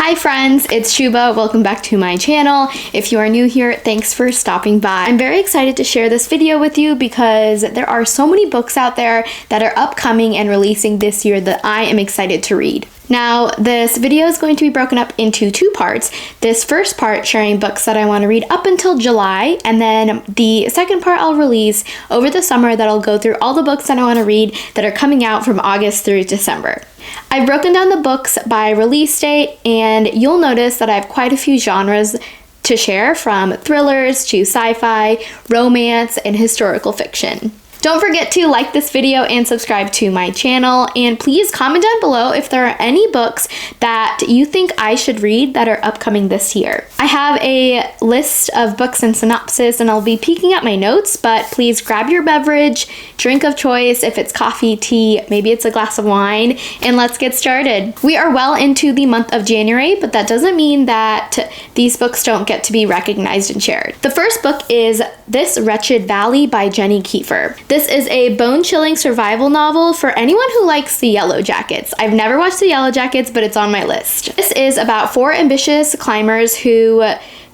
Hi friends, it's Shuba. Welcome back to my channel. If you are new here, thanks for stopping by. I'm very excited to share this video with you because there are so many books out there that are upcoming and releasing this year that I am excited to read. Now, this video is going to be broken up into two parts. This first part sharing books that I want to read up until July, and then the second part I'll release over the summer that'll go through all the books that I want to read that are coming out from August through December. I've broken down the books by release date, and you'll notice that I have quite a few genres to share, from thrillers to sci-fi, romance, and historical fiction. Don't forget to like this video and subscribe to my channel, and please comment down below if there are any books that you think I should read that are upcoming this year. I have a list of books and synopsis, and I'll be peeking at my notes, but please grab your beverage, drink of choice. If it's coffee, tea, maybe it's a glass of wine, and let's get started. We are well into the month of January, but that doesn't mean that these books don't get to be recognized and shared. The first book is This Wretched Valley by Jenny Kiefer. This is a bone-chilling survival novel for anyone who likes the Yellow Jackets. I've never watched the Yellow Jackets, but it's on my list. This is about four ambitious climbers who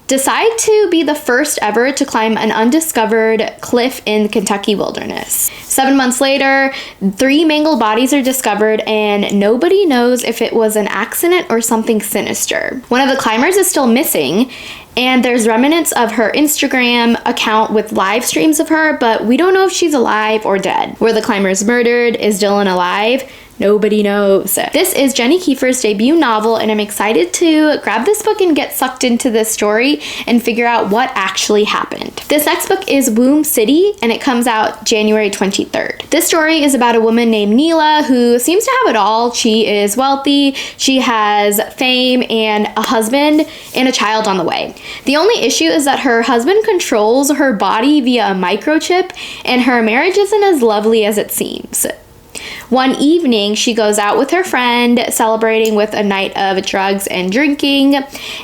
decide to be the first ever to climb an undiscovered cliff in the Kentucky wilderness. 7 months later, 3 mangled bodies are discovered, and nobody knows if it was an accident or something sinister. One of the climbers is still missing, and there's remnants of her Instagram account with live streams of her, but we don't know if she's alive or dead. Were the climbers murdered? Is Dylan alive? Nobody knows. This is Jenny Kiefer's debut novel, and I'm excited to grab this book and get sucked into this story and figure out what actually happened. This next book is Womb City, and it comes out January 23rd. This story is about a woman named Neela who seems to have it all. She is wealthy, she has fame, and a husband and a child on the way. The only issue is that her husband controls her body via a microchip, and her marriage isn't as lovely as it seems. One evening, she goes out with her friend, celebrating with a night of drugs and drinking,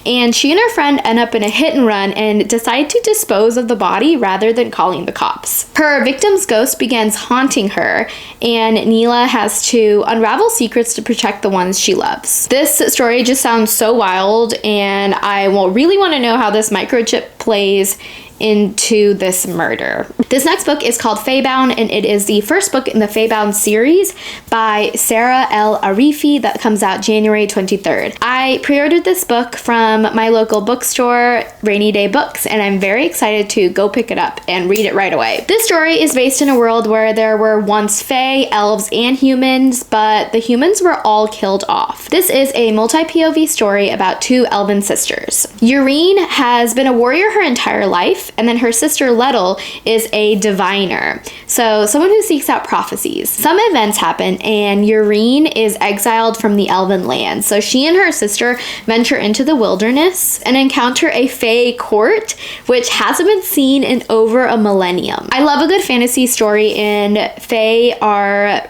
and she and her friend end up in a hit and run and decide to dispose of the body rather than calling the cops. Her victim's ghost begins haunting her, and Neela has to unravel secrets to protect the ones she loves. This story just sounds so wild, and I will really want to know how this microchip plays into this murder. This next book is called Faebound, and it is the first book in the Faebound series by Saara El-Arifi that comes out January 23rd. I pre-ordered this book from my local bookstore, Rainy Day Books, and I'm very excited to go pick it up and read it right away. This story is based in a world where there were once fae, elves, and humans, but the humans were all killed off. This is a multi-POV story about two elven sisters. Urine has been a warrior her entire life, and then her sister Lettle is a diviner, so someone who seeks out prophecies. Some events happen, and Urine is exiled from the elven land, so she and her sister venture into the wilderness and encounter a fae court, which hasn't been seen in over a millennium. I love a good fantasy story, and fae are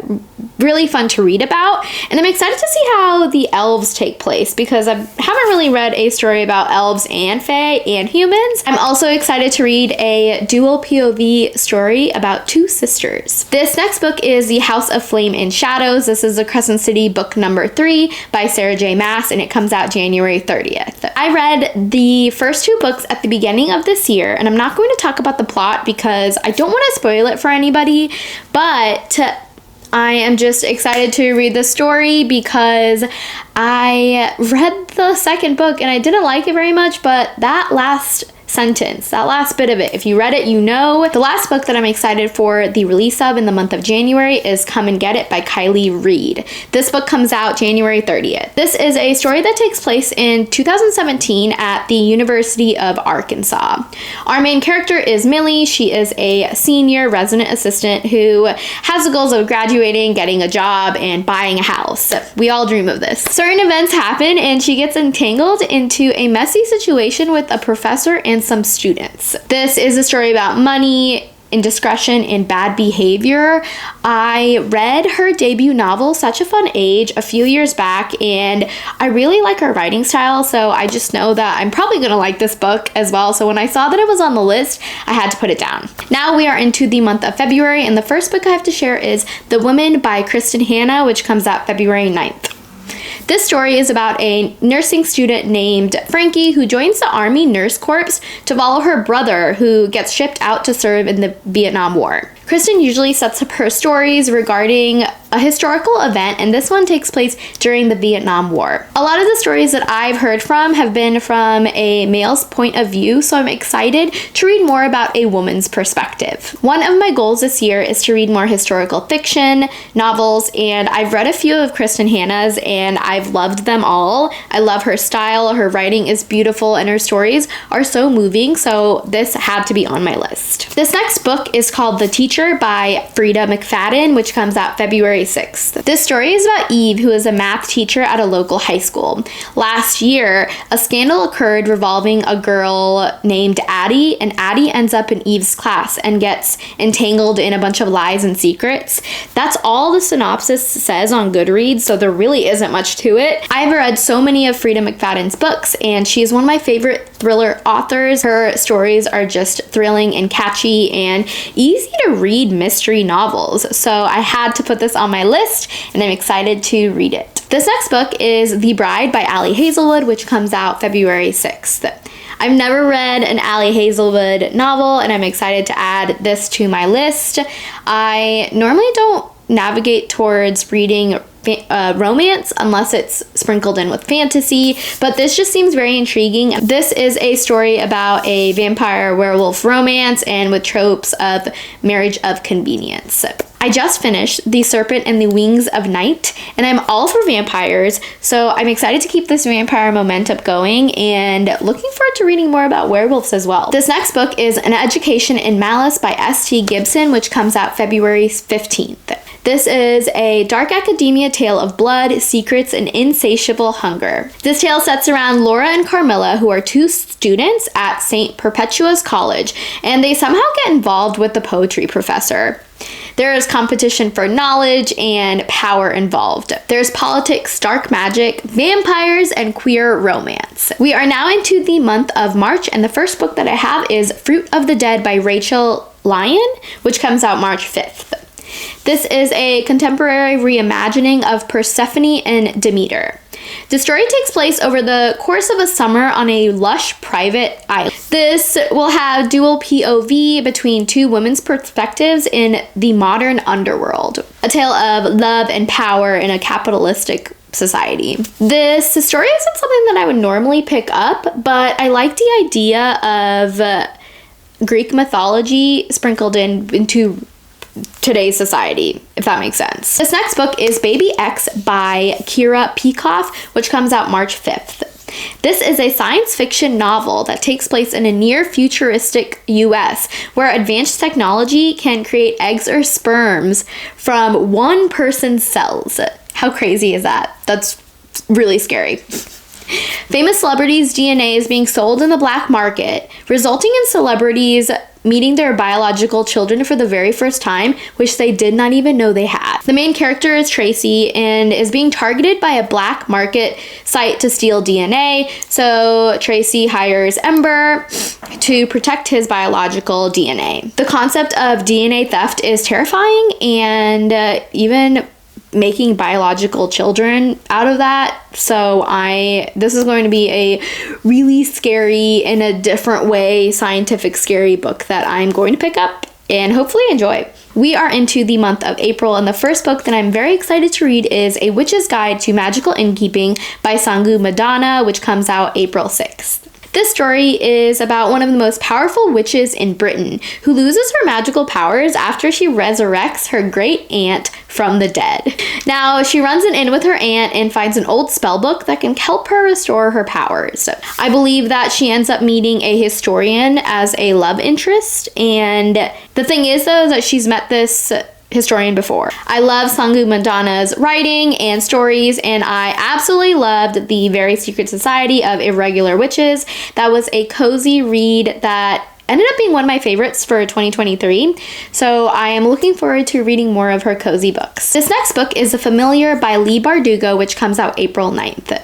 really fun to read about, and I'm excited to see how the elves take place because I haven't really read a story about elves and fae and humans. I'm also excited to read a dual POV story about two sisters. This next book is The House of Flame and Shadows. This is the Crescent City book number 3 by Sarah J. Maas, and it comes out January 30th. I read the first 2 books at the beginning of this year, and I'm not going to talk about the plot because I don't want to spoil it for anybody, but I am just excited to read the story because I read the second book and I didn't like it very much, but that last sentence, that last bit of it, if you read it, you know. The last book that I'm excited for the release of in the month of January is Come and Get It by Kiley Reid. This book comes out January 30th. This is a story that takes place in 2017 at the University of Arkansas. Our main character is Millie. She is a senior resident assistant who has the goals of graduating, getting a job, and buying a house. We all dream of this. Certain events happen, and she gets entangled into a messy situation with a professor and some students. This is a story about money, indiscretion, and bad behavior. I read her debut novel, Such a Fun Age, a few years back, and I really like her writing style, so I just know that I'm probably gonna like this book as well. So when I saw that it was on the list, I had to put it down. Now we are into the month of February, and the first book I have to share is The Woman by Kristin, which comes out February 9th. This story is about a nursing student named Frankie who joins the Army Nurse Corps to follow her brother who gets shipped out to serve in the Vietnam War. Kristin usually sets up her stories regarding a historical event, and this one takes place during the Vietnam War. A lot of the stories that I've heard from have been from a male's point of view, so I'm excited to read more about a woman's perspective. One of my goals this year is to read more historical fiction, novels, and I've read a few of Kristin Hannah's, and I've loved them all. I love her style, her writing is beautiful, and her stories are so moving, so this had to be on my list. This next book is called The Teacher by Freida McFadden, which comes out February 6th. This story is about Eve, who is a math teacher at a local high school. Last year, a scandal occurred revolving a girl named Addie, and Addie ends up in Eve's class and gets entangled in a bunch of lies and secrets. That's all the synopsis says on GoodReads, so there really isn't much to it. I've read so many of Freida McFadden's books, and she is one of my favorite thriller authors. Her stories are just thrilling and catchy and easy to read mystery novels, so I had to put this on my list, and I'm excited to read it. This next book is The Bride by Ali Hazelwood, which comes out February 6th. I've never read an Ali Hazelwood novel, and I'm excited to add this to my list. I normally don't navigate towards reading romance unless it's sprinkled in with fantasy, but this just seems very intriguing. This is a story about a vampire werewolf romance and with tropes of marriage of convenience. I just finished The Serpent and the Wings of Night, and I'm all for vampires, so I'm excited to keep this vampire momentum going and looking forward to reading more about werewolves as well. This next book is An Education in Malice by S.T. Gibson, which comes out February 15th. This is a dark academia tale of blood, secrets, and insatiable hunger. This tale sets around Laura and Carmilla, who are two students at St. Perpetua's College, and they somehow get involved with the poetry professor. There is competition for knowledge and power involved. There's politics, dark magic, vampires, and queer romance. We are now into the month of March, and the first book that I have is Fruit of the Dead by Lyon, which comes out March 5th. This is a contemporary reimagining of Persephone and Demeter. The story takes place over the course of a summer on a lush private island. This will have dual POV between two women's perspectives in the modern underworld. A tale of love and power in a capitalistic society. This story isn't something that I would normally pick up, but I like the idea of Greek mythology sprinkled into today's society, if that makes sense. This next book is Baby X by Peikoff, which comes out March 5th. This is a science fiction novel that takes place in a near futuristic US where advanced technology can create eggs or sperms from one person's cells. How crazy is that? That's really scary. Famous celebrities' DNA is being sold in the black market, resulting in celebrities meeting their biological children for the very first time, which they did not even know they had. The main character is Tracy and is being targeted by a black market site to steal DNA, so Tracy hires Ember to protect his biological DNA. The concept of DNA theft is terrifying, and even making biological children out of that. So this is going to be a really scary, in a different way, scientific scary book that I'm going to pick up and hopefully enjoy. We are into the month of April, and the first book that I'm very excited to read is A Witch's Guide to Magical Innkeeping by Sangu Madana, which comes out April 6th. This story is about one of the most powerful witches in Britain who loses her magical powers after she resurrects her great aunt from the dead. Now, she runs an inn with her aunt and finds an old spell book that can help her restore her powers. I believe that she ends up meeting a historian as a love interest, and the thing is, though, that she's met this historian before. I love Sangu Madana's writing and stories, and I absolutely loved The Very Secret Society of Irregular Witches. That was a cozy read that ended up being one of my favorites for 2023, so I am looking forward to reading more of her cozy books. This next book is The Familiar by Leigh Bardugo, which comes out April 9th.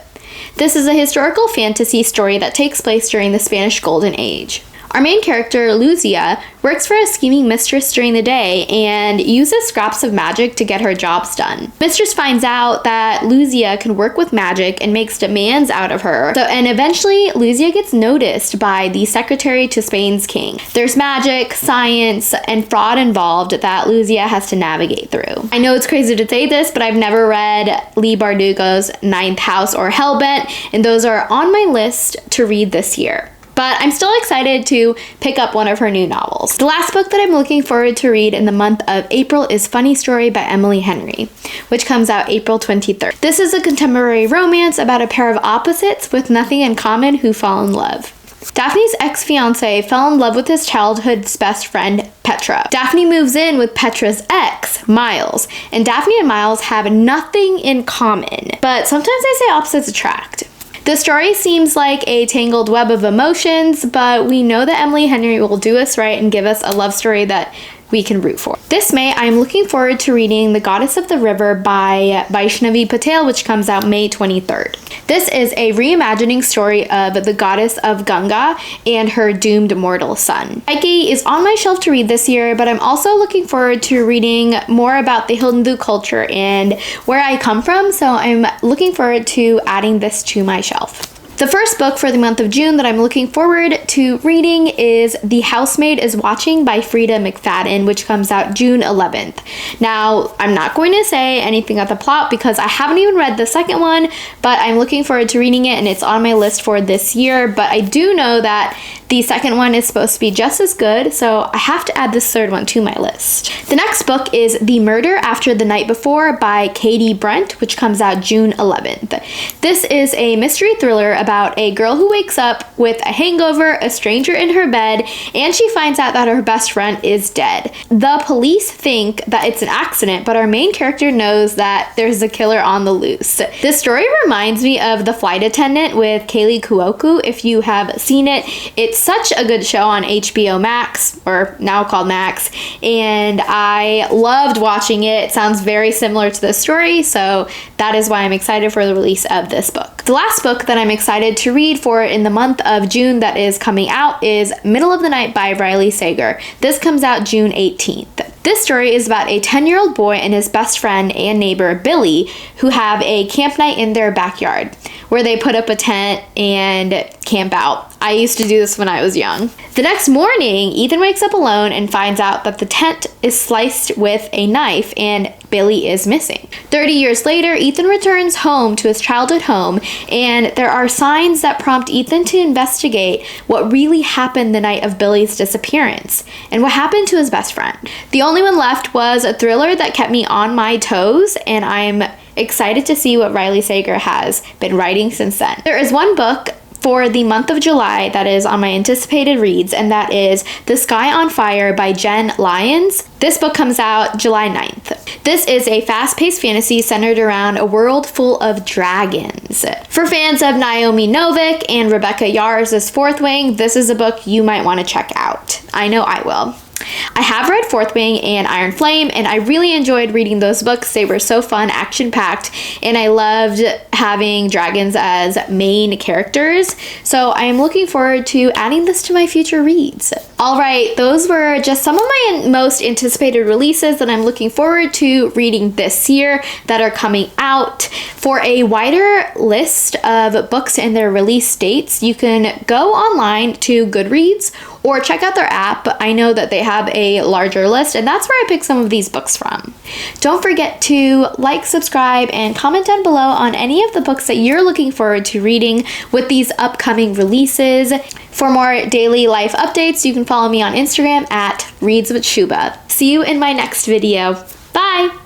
This is a historical fantasy story that takes place during the Spanish Golden Age. Our main character, Luzia, works for a scheming mistress during the day and uses scraps of magic to get her jobs done. Mistress finds out that Luzia can work with magic and makes demands out of her. And eventually, Luzia gets noticed by the secretary to Spain's king. There's magic, science, and fraud involved that Luzia has to navigate through. I know it's crazy to say this, but I've never read Leigh Bardugo's Ninth House or Hellbent, and those are on my list to read this year. But I'm still excited to pick up one of her new novels. The last book that I'm looking forward to read in the month of April is Funny Story by Emily Henry, which comes out April 23rd. This is a contemporary romance about a pair of opposites with nothing in common who fall in love. Daphne's ex-fiancé fell in love with his childhood's best friend, Petra. Daphne moves in with Petra's ex, Miles, and Daphne and Miles have nothing in common, but sometimes they say opposites attract. The story seems like a tangled web of emotions, but we know that Emily Henry will do us right and give us a love story that we can root for. This May, I'm looking forward to reading The Goddess of the River by Vaishnavi Patel, which comes out May 23rd. This is a reimagining story of the goddess of Ganga and her doomed mortal son. Katy is on my shelf to read this year, but I'm also looking forward to reading more about the Hindu culture and where I come from, so I'm looking forward to adding this to my shelf. The first book for the month of June that I'm looking forward to reading is The Housemaid is Watching by Freida McFadden, which comes out June 11th. Now, I'm not going to say anything about the plot because I haven't even read the second one, but I'm looking forward to reading it and it's on my list for this year. But I do know that the second one is supposed to be just as good, so I have to add this third one to my list. The next book is The Murder After the Night Before by Katy Brent, which comes out June 11th. This is a mystery thriller about a girl who wakes up with a hangover, a stranger in her bed, and she finds out that her best friend is dead. The police think that it's an accident, but our main character knows that there's a killer on the loose. This story reminds me of The Flight Attendant with Kaley Cuoco. If you have seen it, it's such a good show on HBO Max, or now called Max, and I loved watching it. It sounds very similar to the story, so that is why I'm excited for the release of this book. The last book that I'm excited to read for in the month of June that is coming out is Middle of the Night by Riley Sager. This comes out June 18th. This story is about a 10-year-old boy and his best friend and neighbor, Billy, who have a camp night in their backyard where they put up a tent and camp out. I used to do this when I was young. The next morning, Ethan wakes up alone and finds out that the tent is sliced with a knife and Billy is missing. 30 years later, Ethan returns home to his childhood home, and there are signs that prompt Ethan to investigate what really happened the night of Billy's disappearance and what happened to his best friend. The only one left was a thriller that kept me on my toes, and I'm excited to see what Riley Sager has been writing since then. There is one book for the month of July that is on my anticipated reads, and that is The Sky on Fire by Jenn, Lyons. This book comes out July 9th. This is a fast-paced fantasy centered around a world full of dragons. For fans of Naomi Novik and Rebecca Yar's Fourth Wing, this is a book you might want to check out. I know I will. I have read Fourth Wing and Iron Flame, and I really enjoyed reading those books. They were so fun, action-packed, and I loved having dragons as main characters. So I am looking forward to adding this to my future reads. All right, those were just some of my most anticipated releases that I'm looking forward to reading this year that are coming out. For a wider list of books and their release dates, you can go online to GoodReads or check out their app. I know that they have a larger list, and that's where I pick some of these books from. Don't forget to like, subscribe, and comment down below on any of the books that you're looking forward to reading with these upcoming releases. For more daily life updates, you can follow me on Instagram at Reads with Shuba. See you in my next video. Bye!